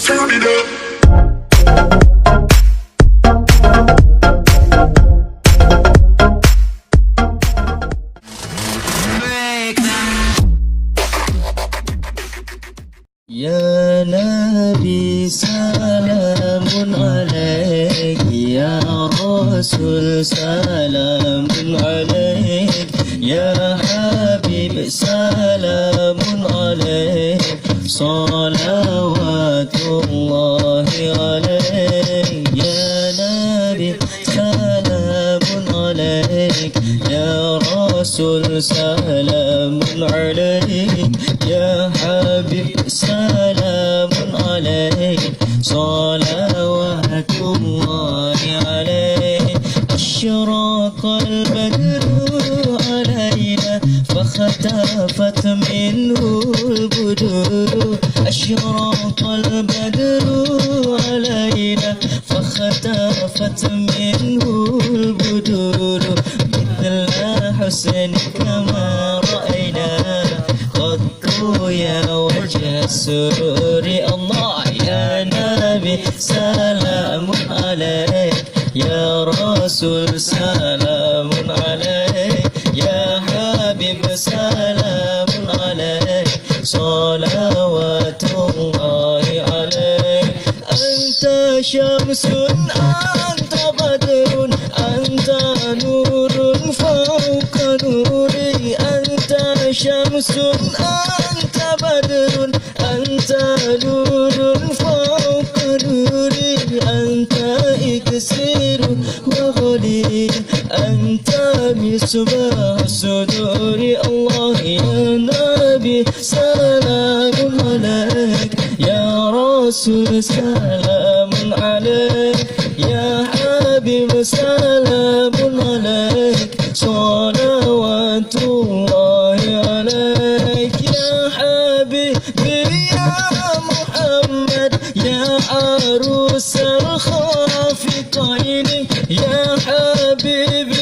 turn it up. يا نبي سلام عليك، يا رسول سلام عليك، يا حبيب سلام عليك، صلوات الله عليك. يا نبي سلام عليك، يا رسول سلام عليك، يا حبيب سلام عليك، صلوات الله عليك. أشرق البدر علينا فاختفت منه البدور، أشرق البدر علينا فاختفت منه البدور، مثل حسنك ما رأينا قط يا وجه السرور. الله يا نبي سلام عليك، يا رسول سلام عليك، يا حبيب سلام عليك، صلوات الله عليك. أنت شمس أنت بدر أنت نور فوق نوري، أنت شمس أنت بدر أنت نور فوق نوري، أنت إكسير وغلي أنت مصباح الصدور. الله يا نبي سلام عليك، يا رسول سلام عليك، يا حبيب سلام عليك، صلوات الله عليك. يا حبيبي يا محمد، يا عروس الخافقين، يا حبيبي